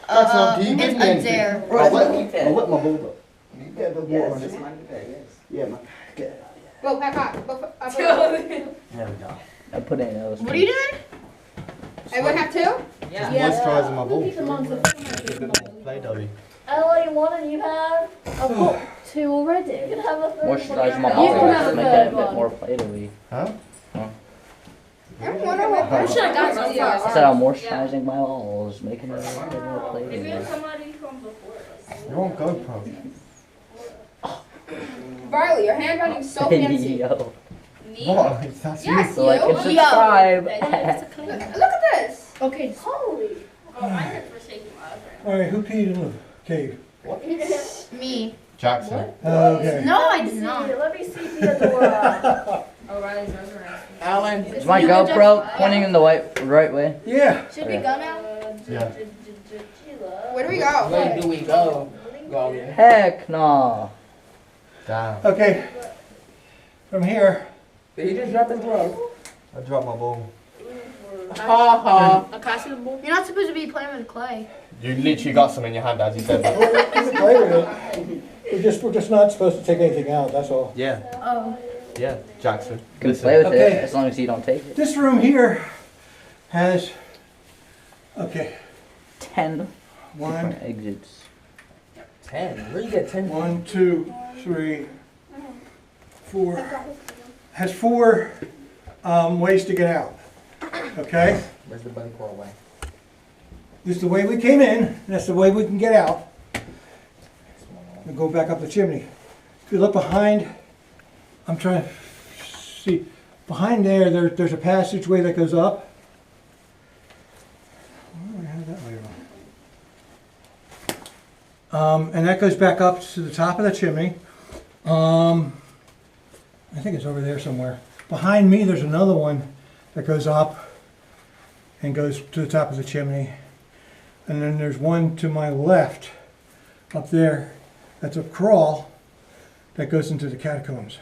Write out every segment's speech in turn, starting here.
Jackson, do you give it's me a anything? dare. I'll wet my bulldog. You get the water on it. Yeah, man. Get it out. Go, Peppa. Go, There we go. I put it in those. What are you doing? everyone have two? Just moisturising my balls. A bit more play-doh-y. Oh, you want and you have? I've got two already. You can have a third Moisturize my You balls, can have a make it a third bit one. more play-doh-y. Huh? Everyone have I should have got some I first. said I'm moisturizing my balls, making it a bit more play-doh-y. somebody from before. You're on GoPro. Barley, your handwriting's so fancy. Yo. What? That's Yes, So like and you. subscribe. Look at this. Okay, holy. Oh, I had forsaken my other. Alright, who peed in the cave? Me. Jackson. Okay. No, I did not. Let me see Theodora. Oh, Riley's resurrected. Alan. Is my GoPro pointing in the right way? Yeah. Should we go now? Yeah. Where do we go? Where do we go? Heck no. Damn. Okay. From here. Did he just drop his glove? I dropped my ball. Ha ha. A class of the ball? You're not supposed to be playing with clay. You literally got some in your hand as you said that. You can play with it. We're just not supposed to take anything out, that's all. Yeah. Oh. Yeah, Jackson. You can Listen. play with Okay. it as long as you don't take it. This room here has, okay, 10 one, different exits. 10. Where you get 10? 1, 2, 3, 4. Has 4 ways to get out. Okay? Where's the bunny crawl away? This is the way we came in, and that's the way we can get out. We'll go back up the chimney. If you look behind, I'm trying to see, behind there's a passageway that goes up. Where do I have that later on? And that goes back up to the top of the chimney. I think it's over there somewhere. Behind me, there's another one that goes up and goes to the top of the chimney. And then there's one to my left, up there, that's a crawl that goes into the catacombs.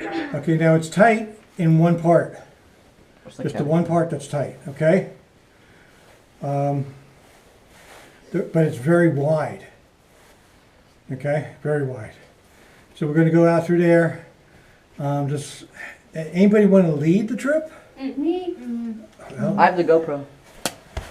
Okay, now it's tight in one part. Just the one part that's tight, okay? But it's very wide. Okay, very wide. So we're gonna go out through there. Anybody want to lead the trip? Me? I have the GoPro.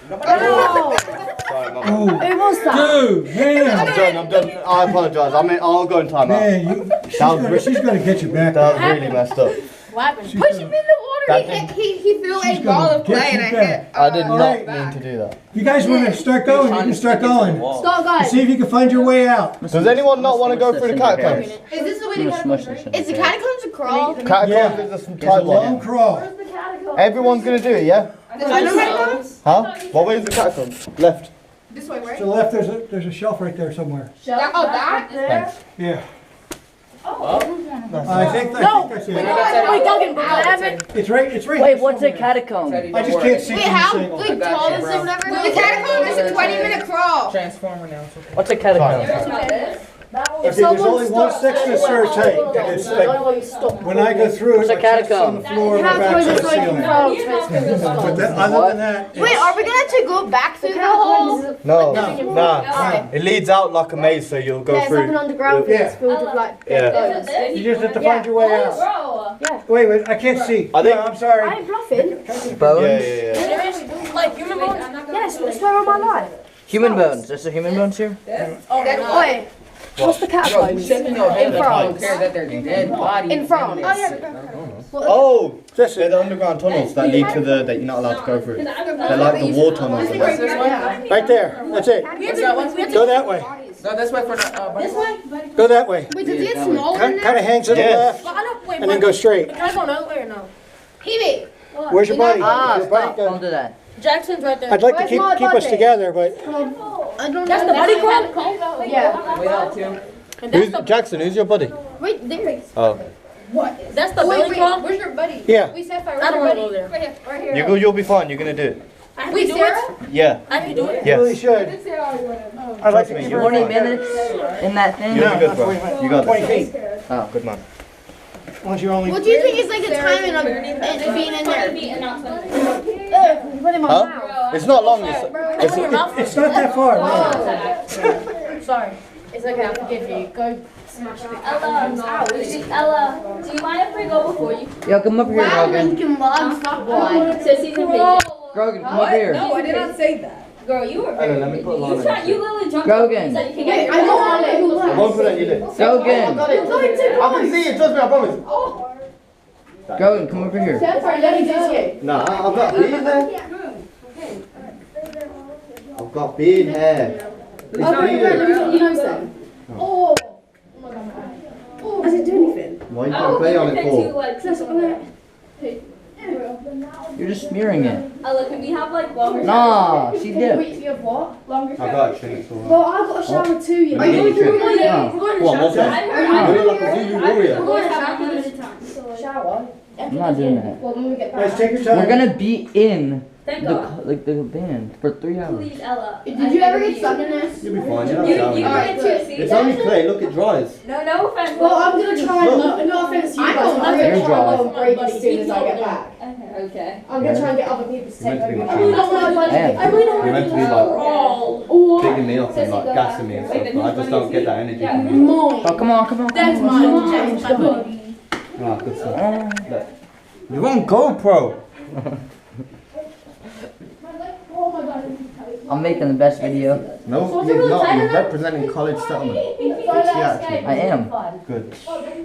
Sorry, my bad. Oh, Who was that? dude, man, I'm done. I apologise. I'll go in time out. man, she's gonna get you back. That was really messed up. What happened? She's Push gonna- him in the water. He threw She's a ball gonna of clay get and you I back. hit. I did not Alright. mean to do that. You guys want to start going? You can start going. Stop, guys. See if you can find your way out. Does anyone not want to go through the catacombs? Is this the way I'm to gonna go? smush this in Is the there. catacombs a crawl? Catacombs Yeah. is some It's a tight Long one. crawl. Where's the catacomb? Everyone's gonna do it, yeah? I don't know. Huh? What way is the catacombs? Left. This way, To right? the left, there's a shelf right there somewhere. That, oh, that? There? Yeah. Oh. I think that's it. Wait, Duncan, but I haven't. It's right here Wait, what's a somewhere. catacomb? I just can't see Wait, from how this angle. like tall is it, whatever? The catacomb is a 20-minute crawl. Transformer now. What's a catacomb? Okay, there's only one section that's very tight. And it's like, when I go through What's it, a my chest's on the catacomb? floor and my back's on the ceiling. But other than that, Wait, are we gonna have to go back through the hole? No, nah. It leads out like a maze, so you'll go Yeah, it's like an through. underground thing. Yeah. It's filled with like Yeah. you just have to find your way out. Bro. Wait, I can't see. I think- No, I'm sorry. I ain't bluffing. Bones? Yeah. Like human bones? Yes, I swear on my life. Human bones. Is there human bones here? Wait, what's the catacomb? You shaking your head In like I don't France. care that they're dead bodies. In France. Oh, they're the underground tunnels that lead to that you're not allowed to go through. They're like the war tunnels. Right there. That's it. Go that way. No, this way for the This way? Go that way. Wait, does it get smaller in Kind there? of hangs to the Yeah. left But I don't, wait, and then go straight. Can I go nowhere or no? Pee-wee. Where's your buddy? Ah, Your buddy stop. goes- Don't do that. Jackson's right there. I'd like to Where's my keep us buddy? together, but I don't That's know. the buddy club? Yeah. way out too. And that's Who's the, Jackson? Who's your buddy? Wait, there. Oh, that's the belly club? Where's your buddy? yeah. We said I don't want to go there. Right here. Right here. you'll be fine. You're gonna do it. I have Wait, to do Sarah? it? Yeah. I have to do it? You really Yes. should. I'd like to me, keep you're her 20 fine. minutes in that thing? You'll be good, not bro. 20 minutes. You got 20 this. feet. Oh, good man. Once you only. What do you think is like the timing of being in there? put it in my Huh? mouth. It's not long. It's not that far. No. Sorry. It's okay, I'll forgive you. Go smash the Ella, do you mind if we go before you? Yo, come up here, Wow, Grogan. Lincoln Logs, fuck boy. Sissies and bitches. Grogan, come up here. No, I did not say that. Girl, you were Ella, very let me put a line you on tried, it. you literally jumped Grogan. up and said you can Wait, get I don't want it. I won't put it on your lips. Grogan. I can see it. Trust me, I promise. Grogan, come over here. Sorry, let me do it. Nah, I've got beard hair. I've got beard hair. It's beard. You know something? Oh. Does it do anything? Why you can't play on it for? You're just smearing it. Ella, can we have like longer Nah, she dipped. Wait, you have what? Longer I got it, it's alright. Well, I've got a shower too, you know. Are you going to No. What, more fun? You look like a Zulu warrior. Shower? I'm not doing that. Well, when we get Guys, back. take your time. We're gonna be in Thank the God. the band for 3 hours. Please, Ella. Did you ever get stuck in this? You'll be fine, you'll You have can shower. get two seats. It's only clay, look, it dries. No offense. Well, I'm gonna try. No offense to you guys. I'm You're gonna try dry. and break as soon as I get back. Okay. I'm gonna try and get other people to take You're meant to be over. my I really don't want to Yeah. I really don't You're want meant to be like bigging me up and like gassing me and stuff, but I just don't get that energy from you. mine. Oh, come on. That's mine. Ah, good stuff. Look. You're on GoPro. I'm making the best video. No, you're not. You're representing college settlement. Yeah, actually. I am. Good.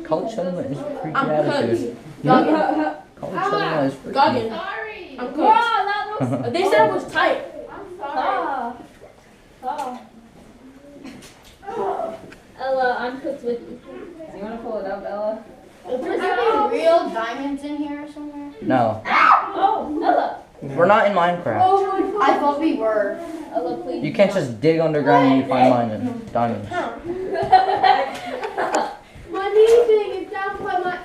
College settlement is freaky attitude. Goggin. College settlement is freaky. Goggin. I'm cooked. They said it was tight. Ella, I'm cooked with you. Do you want to pull it up, Ella? Is there any real diamonds in here somewhere? No, Oh, Ella. we're not in Minecraft. I thought we were. Ella, please. You can't just dig underground and you find diamonds. My knee thing is down by my.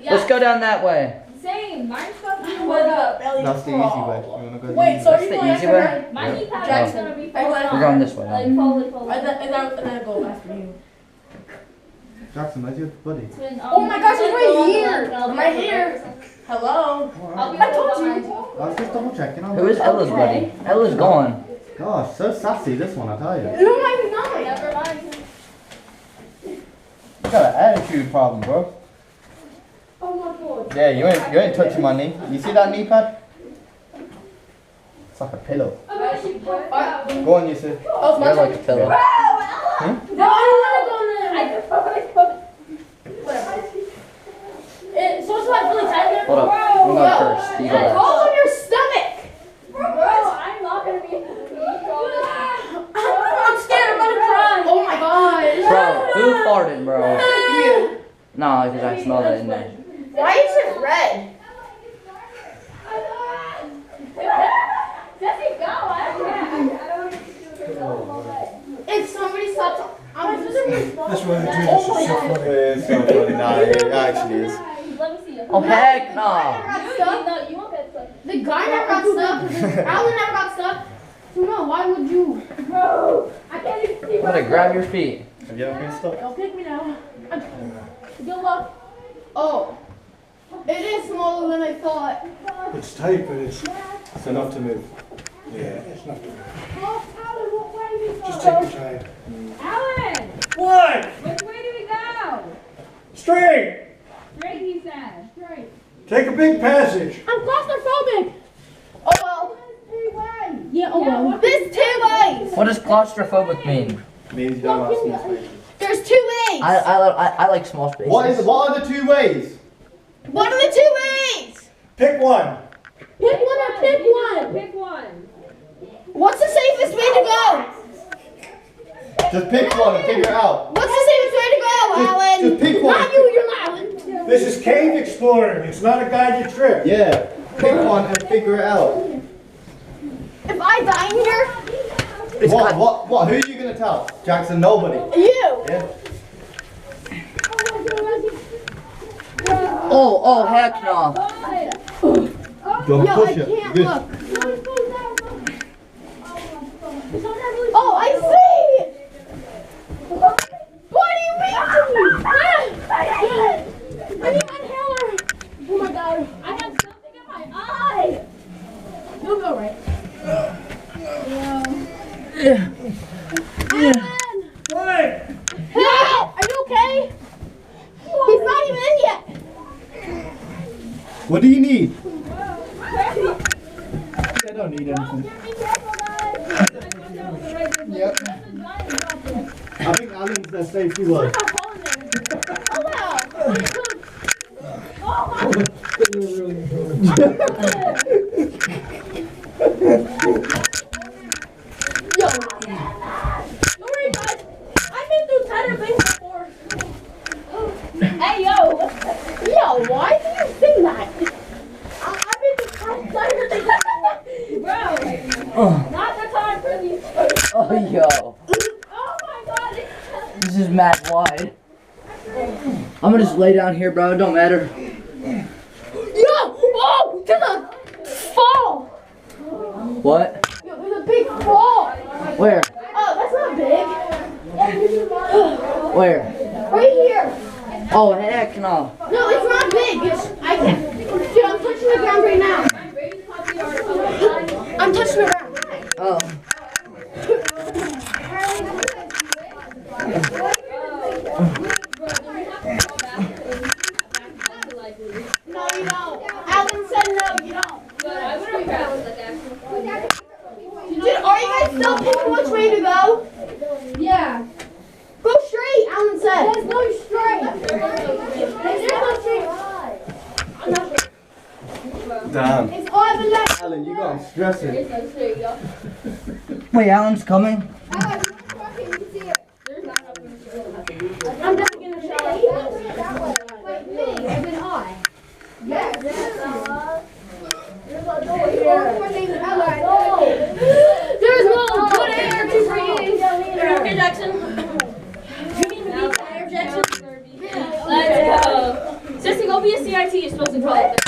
Let's go down that way. Same. Mine's fucking What up, belly? That's the easy way. You wanna go Wait, so That's you the going easy after way? her? My knee pad is Jackson. gonna be Are you falling We're going this way Like, now. fully. And then go after you. Jackson, where's your buddy? Oh my gosh, he's right here. I'm right here. Hello. I'll be I told right you. behind I was just double checking. Who is Ella's buddy? Ella's gone. Gosh, so sassy this one, I tell you. No, I'm not. Never mind. You got an attitude problem, bro. Oh my god. Yeah, you ain't touching my knee. You see that knee pad? It's like a pillow. Go on, you see. Oh, You're like a pillow. No, I don't want to go there. I can probably put So it's like really tight. Hold up. I'm going first. You go It's last. all on your stomach. I'm not gonna be. I'm scared. I'm gonna cry. Oh my god. Bro, who farted, bro? You. Nah, because I smelled it in there. Why is it red? Jesse, go. I don't If somebody stops, I'm just. That's why they do this. It's so funny. It's so funny. Nah, it actually is. Let me see you. Oh, heck nah. No, you won't get stuck. The guy never got stuck. Alan never got stuck. So no, why would you? Bro, I can't even see. I'm gonna grab your feet. Have you ever been stuck? Don't pick me now. Good luck. Oh. It is smaller than I thought. It's tight, but it's It's enough to move. yeah, it's not too bad. Oh, Alan, what way do we go? Just take your time. Alan, What? which way do we go? Straight. Straight, he said. Straight. Take a big passage. I'm claustrophobic. Oh well. Yeah, oh well. There's 2 ways. What does claustrophobic mean? Means you don't like small spaces. There's 2 ways. I like small spaces. What are the 2 ways? What are the 2 ways? Pick one. Pick one or pick one. Pick one. What's the safest way to go? Just pick one and figure it out. What's the safest way to go, Alan? Just pick one. Not you, you're not Alan. This is cave exploring. It's not a guided trip. Yeah, pick one and figure it out. If I die here, What? Who are you gonna tell? Jackson, nobody. you. Yeah. Oh, heck no. Don't Yo, I push it. can't Good. look. Oh, I see it. What do you mean? I need inhaler. Oh my god. I have something in my eye. Yeah. What? Are you okay? He's not even in yet. What do you need? I don't need anything. Yep. I think Alan's their safety word. Yo. Don't worry, guys. I've been through tighter things before. Hey, yo. Yo, why do you sing that? I've been through tighter things. Bro. Not the time for these. Oh, yo. Oh my god. This is mad wide. I'm gonna just lay down here, bro. It don't matter. Yo! Oh! There's a fall! What? Yo, there's a big fall! Where? Oh, that's not big. Where? Right here. Oh, heck no. No, it's not big. I can't. Dude, I'm touching the ground right now. I'm touching the ground. Oh. No, you don't. Alan said no, you don't. Dude, are you guys still picking which way to go? Yeah. Go straight, Alan said. Let's go straight. There's no straight. Damn. It's all the left. Alan, you got him stressing. Wait, Alan's coming? I'm just gonna show you. Wait, me, and then I. Yes. There's no good air to breathe. Okay, Jackson. You mean to be Air Jackson? Let's go. Sissy, go be a CIT. You're supposed to call it.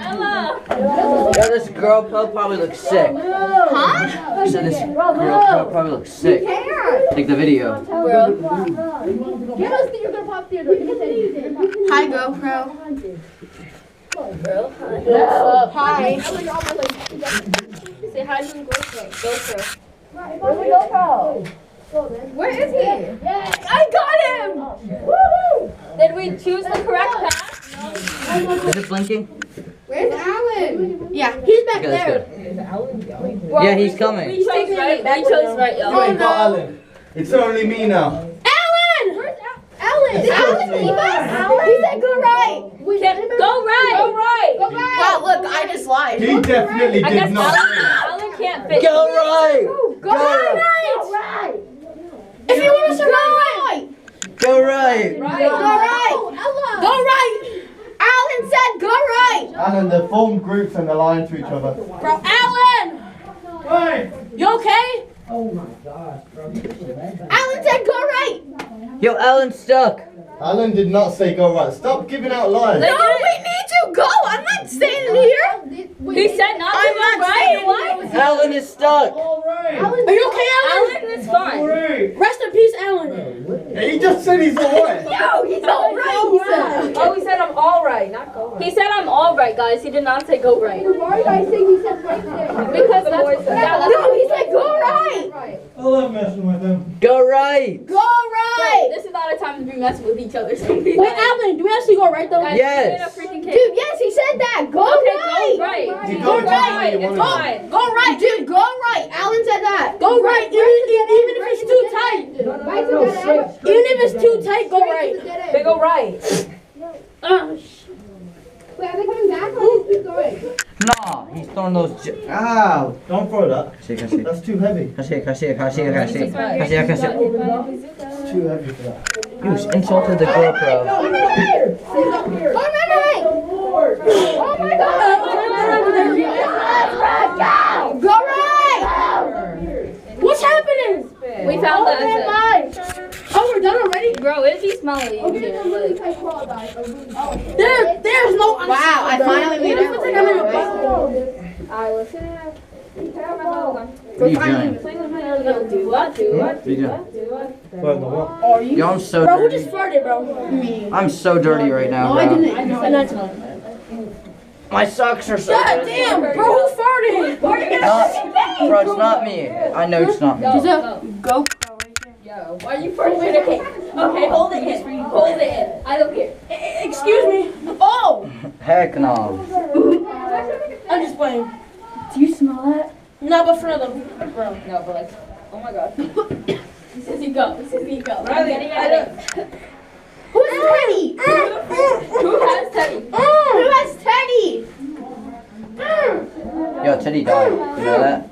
Ella. Yo, this GoPro probably looks sick. Huh? I said this GoPro probably looks sick. Take the video. Give us the GoProPOV theater. Hi, GoPro. Hi. Say hi to the GoPro. Where is he? I got him! Did we choose the correct path? Is it blinking? Where's Alan? Yeah, he's back Okay, that's there. good. Yeah, he's coming. We chose right. We chose right, y'all. You ain't got Alan. It's only me now. Alan! Where's Alan? Did Alan leave us? He said go right. Go right. Go right. Go right. Wow, look, I just lied. He definitely I did guess not. Alan can't fit. Go right! Go right. If you want us to go right. Go right! Go right. Go right. Alan said go right. Alan, they formed groups and they're lying to each other. Bro, Alan. Hey! You okay? Oh my gosh, bro. Alan said go right. Yo, Alan's stuck. Alan did not say go right. Stop giving out lies. No, we need to go. I'm not staying here. He said not to I'm go not right. staying What? here. Alan is stuck. Alright! Are you okay, Alan? Alan is fine. Alright! Rest in peace, Alan. He just said he's alright. Yo, he's all right. He said. Oh, he said I'm all right, not go right. He said I'm all right, guys. He did not say go right. Why are you guys saying he said right there? Because that's No, he said go right. I love messing with him. Go right! Go right. This is not a time to be messing with each other. Wait, Alan, do we actually go right though? Guys, Yes. get a freaking cake. Dude, yes, he said that. Go Okay, right. go right. You Go go just right. where you It's want to fine. Go right, dude. Go right. Alan said that. Go right, even if it's too tight. Even if it's too tight, go right. They go right. Wait, are they coming back or keep going? Nah, he's throwing those. Ow! Don't throw that. Can I see? That's too heavy. Can I see? Can I see? Can I see? Can I see? Can I see? Can I see? It's too heavy for that. You insulted the GoPro. Go right. Oh my God. Go right. What's happening? We found the exit. Oh, we're done already? Bro, it'd be smelly in here. There's no. Wow, I finally made it. Alright, listen. What are you doing? Do what? Do what? What are you doing? Wait, the what? Yo, I'm so Bro, who just dirty. farted, bro? Me. I'm so dirty right now, No, I bro. didn't. I said that to him. My socks are so God dirty. damn, bro, who farted? Bro, it's not me. I know it's not me. Is it GoPro right there? Yo, why are you first? Okay, hold it in. Hold it in. I don't care. Excuse me. Oh! Heck no. I'm just playing. Do you smell that? No, but for another. Bro. No, but like, oh my god. This is ego. This is ego. Riley, Who's Teddy? Who has Teddy? Who has Teddy? Yo, Teddy died. You know that?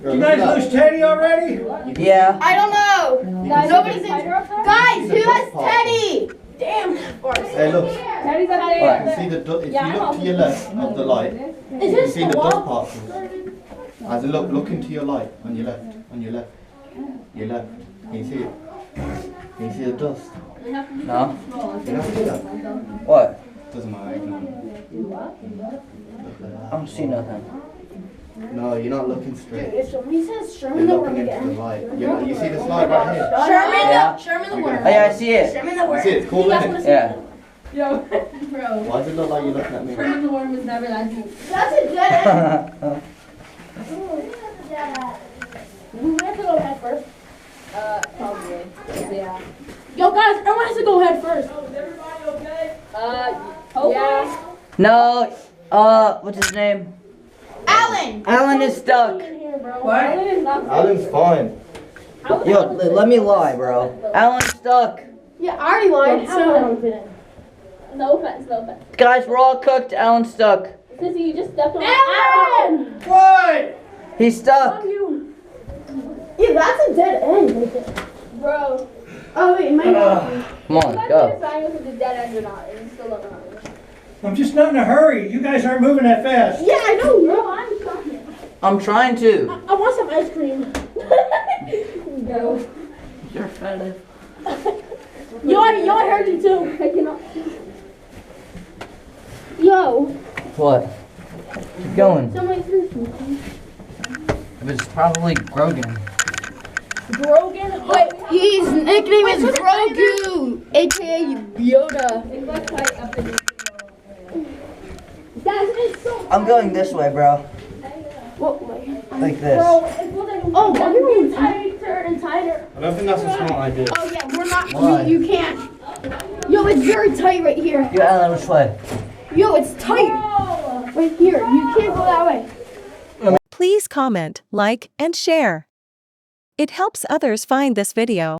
You guys lose Teddy already? Yeah. I don't know. Nobody's in. Guys, who has Teddy? Damn. Hey, look. Teddy's up You there. can see the if you look to your left of the light, you can see the dust particles. As in, look into your light on your left, your left. Can you see it? Can you see the dust? No. You don't see that? What? Doesn't matter. Ignore it. I don't see nothing. No, you're not looking straight. If somebody says You're Sherman the looking worm into again. the light. You see this light right here? Yeah. Sherman the You worm. Oh yeah, I see it. Sherman the You worm. see it's cool, isn't it? Yeah. Yo, bro. Why does it look like you're looking at me? Sherman the worm was never that deep. That's a dead end. We have to go head first. Probably. Yeah. Yo, guys, everyone has to go head first. Yeah. No. What's his name? Alan. Alan is stuck. What? Alan's fine. Yo, let me lie, bro. Alan's stuck. Yeah, I already lied. So. No offense, no offense. Guys, we're all cooked. Alan's stuck. Sissy, you just stepped on Alan! What? He's stuck. Yeah, that's a dead end right there. Bro. Oh, wait, my Come on, I'm go. not deciding if it's a dead end or not, and you still don't know. I'm just not in a hurry. You guys aren't moving that fast. Yeah, I know, bro. Bro, I'm talking. I'm trying to. I want some ice cream. Yo. You're fat. Yo, I heard you too. I cannot. Yo. What? Keep going. Somebody threw some. It was probably Grogan. Brogan? Wait, His nickname is Grogu, aka Yoda. It's like tight up in guys, it's so. I'm going this way, bro. What way? Like this. Bro, it's oh, why are you tighter and tighter? I don't think that's a smart idea. Oh yeah, we're not. Why? You can't. Yo, it's very tight right here. Yo, Alan, which way? Yo, it's tight right here. You can't go that way. Please comment, like, and share. It helps others find this video.